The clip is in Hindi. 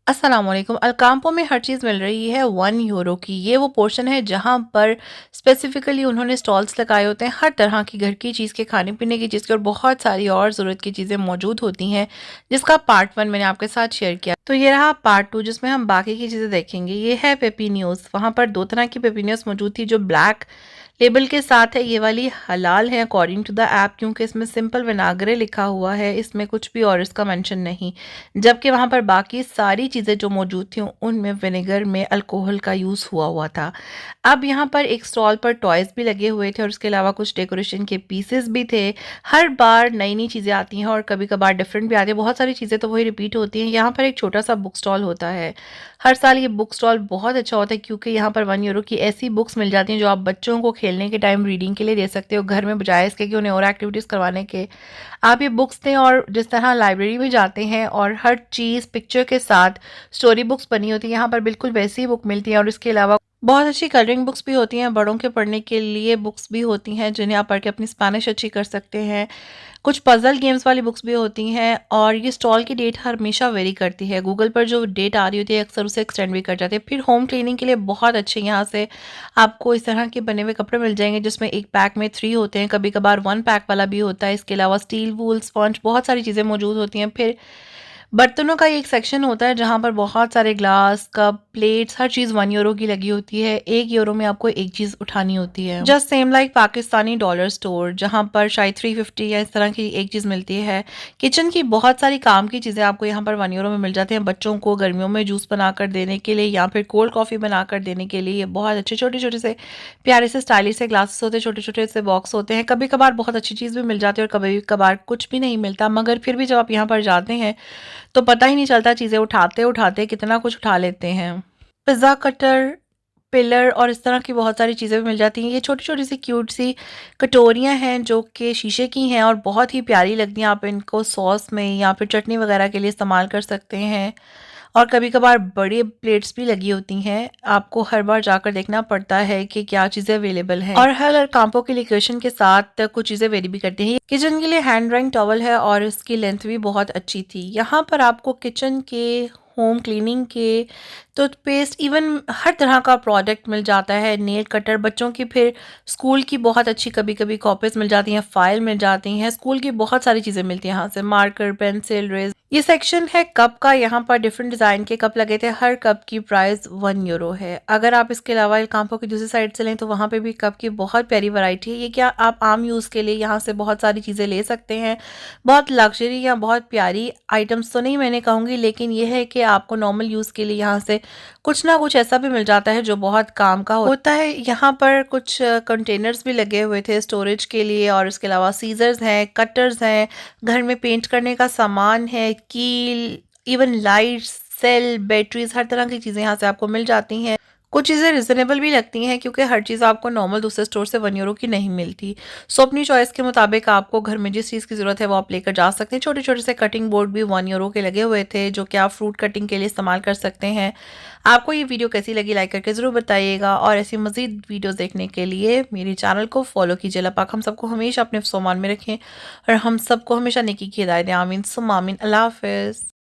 अस्सलाम वालेकुम। अलकाम्पो में हर चीज़ मिल रही है 1 यूरो की। ये वो पोर्शन है जहाँ पर स्पेसिफिकली उन्होंने स्टॉल्स लगाए होते हैं हर तरह की घर की चीज़ के, खाने पीने की चीज़ के और बहुत सारी और ज़रूरत की चीज़ें मौजूद होती हैं, जिसका पार्ट 1 मैंने आपके साथ शेयर किया। तो ये रहा पार्ट 2 जिसमें हम बाकी की चीज़ें देखेंगे। ये है पेपिनियोज़। वहाँ पर 2 तरह की पेपिनियोज़ मौजूद थी, जो ब्लैक लेबल के साथ है। ये वाली हलाल है अकॉर्डिंग टू द ऐप, क्योंकि इसमें सिंपल विनाग्रे लिखा हुआ है, इसमें कुछ भी और इसका मेंशन नहीं। जबकि वहाँ पर बाकी सारी चीज़ें जो मौजूद थी उनमें विनेगर में अल्कोहल का यूज़ हुआ हुआ था। अब यहाँ पर एक स्टॉल पर टॉयज़ भी लगे हुए थे और उसके अलावा कुछ डेकोरेशन के पीसेस भी थे। हर बार नई-नई चीज़ें आती हैं और कभी-कभार डिफरेंट भी आती हैं। बहुत सारी चीज़ें तो वही रिपीट होती हैं। यहाँ पर एक छोटा-सा बुक स्टॉल होता है। हर साल ये बुक स्टॉल बहुत अच्छा होता है, क्योंकि यहाँ पर 1 यूरो की ऐसी बुक्स मिल जाती हैं जो आप बच्चों को खेलने के टाइम रीडिंग के लिए दे सकते हो घर में, बजाय इसके कि उन्हें और एक्टिविटीज़ करवाने के। आप ये बुक्स दें, और जिस तरह लाइब्रेरी में जाते हैं और हर चीज़ पिक्चर के साथ स्टोरी बुक्स बनी होती हैं, यहाँ पर बिल्कुल वैसी ही बुक मिलती है। और इसके अलावा बहुत अच्छी कलरिंग बुक्स भी होती हैं, बड़ों के पढ़ने के लिए बुक्स भी होती हैं जिन्हें आप पढ़ के अपनी स्पेनिश अच्छी कर सकते हैं। कुछ पज़ल गेम्स वाली बुक्स भी होती हैं, और ये स्टॉल की डेट हमेशा वेरी करती है। गूगल पर जो डेट आ रही होती है अक्सर उसे एक्सटेंड भी कर जाती है। फिर होम क्लीनिंग के लिए बहुत अच्छे यहाँ से आपको इस तरह के बने हुए कपड़े मिल जाएंगे, जिसमें एक पैक में 3 होते हैं, कभी कभार 1 पैक वाला भी होता है। इसके अलावा स्टील वूल, स्पंज, बहुत सारी चीज़ें मौजूद होती हैं। फिर बर्तनों का एक सेक्शन होता है जहाँ पर बहुत सारे ग्लास, कप, प्लेट्स, हर चीज़ 1 यूरो की लगी होती है। 1 यूरो में आपको एक चीज़ उठानी होती है। Just same like Pakistani dollar store, जहाँ पर शायद 350 या इस तरह की एक चीज़ मिलती है। किचन की बहुत सारी काम की चीज़ें आपको यहाँ पर 1 यूरो में मिल जाती हैं। बच्चों को गर्मियों में जूस बनाकर देने के लिए या फिर कोल्ड कॉफ़ी बनाकर देने के लिए ये बहुत अच्छे छोटे-छोटे से प्यारे से स्टाइलिश से ग्लासेस होते हैं, छोटे-छोटे से बॉक्स होते हैं। कभी-कभार बहुत अच्छी चीज़ भी मिल जाती है और कभी-कभार कुछ भी नहीं मिलता, मगर फिर भी जब आप यहाँ पर जाते हैं तो पता ही नहीं चलता, चीज़ें उठाते-उठाते कितना कुछ उठा लेते हैं। पिज़्ज़ा कटर, पिलर और इस तरह की बहुत सारी चीज़ें भी मिल जाती हैं। ये छोटी-छोटी सी क्यूट सी कटोरियाँ हैं जो कि शीशे की हैं और बहुत ही प्यारी लगती हैं। आप इनको सॉस में या फिर चटनी वगैरह के लिए इस्तेमाल कर सकते हैं। और कभी-कभार बड़ी प्लेट्स भी लगी होती हैं। आपको हर बार जाकर देखना पड़ता है कि क्या चीज़ें अवेलेबल हैं। और हर काम्पो की लोकेशन के साथ कुछ चीज़ें वेरी भी करती हैं। किचन के लिए हैंड ड्राइंग टॉवल है और इसकी लेंथ भी बहुत अच्छी थी। यहाँ पर आपको किचन के, होम क्लीनिंग के, टूथपेस्ट, इवन हर तरह का प्रोडक्ट मिल जाता है। नेल कटर, बच्चों की फिर स्कूल की बहुत अच्छी कभी-कभी कॉपीज़ मिल जाती हैं, फाइल मिल जाती हैं। स्कूल की बहुत सारी चीज़ें मिलती हैं यहाँ से, मार्कर, पेंसिल, रेज़र। ये सेक्शन है कप का। यहाँ पर डिफरेंट डिज़ाइन के कप लगे थे। हर कप की प्राइस 1 यूरो है। अगर आप इसके अलावा एल काम्पो की दूसरी साइड से लें तो वहाँ पे भी कप की बहुत प्यारी वैरायटी है। ये क्या, आप आम यूज़ के लिए यहाँ से बहुत सारी चीज़ें ले सकते हैं। बहुत लग्जरी या बहुत प्यारी आइटम्स तो नहीं मैंने कहूँगी, लेकिन ये है कि आपको नॉर्मल यूज़ के लिए यहाँ से कुछ ना कुछ ऐसा भी मिल जाता है जो बहुत काम का होता है। यहाँ पर कुछ कंटेनर्स भी लगे हुए थे स्टोरेज के लिए, और इसके अलावा सीजर्स हैं, कटर्स हैं, घर में पेंट करने का सामान है, कील, इवन लाइट्स, सेल, बैटरीज, हर तरह की चीज़ें यहाँ से आपको मिल जाती हैं। कुछ चीज़ें रिजनेबल भी लगती हैं, क्योंकि हर चीज़ आपको नॉर्मल दूसरे स्टोर से 1 यूरो की नहीं मिलती। सो अपनी चॉइस के मुताबिक आपको घर में जिस चीज़ की ज़रूरत है वो आप लेकर जा सकते हैं। छोटे छोटे से कटिंग बोर्ड भी 1 यूरो के लगे हुए थे, जो कि आप फ्रूट कटिंग के लिए इस्तेमाल कर सकते हैं। आपको ये वीडियो कैसी लगी लाइक करके ज़रूर बताइएगा, और ऐसी मज़ीद वीडियोज़ देखने के लिए मेरे चैनल को फॉलो कीजिए। अल्लाह पाक हम सबको हमेशा अपने फ़ोमान में रखें और हम सबको हमेशा नेकी की हिदायत दें। आमीन सुम्मा आमीन। अल्लाह हाफ़िज़।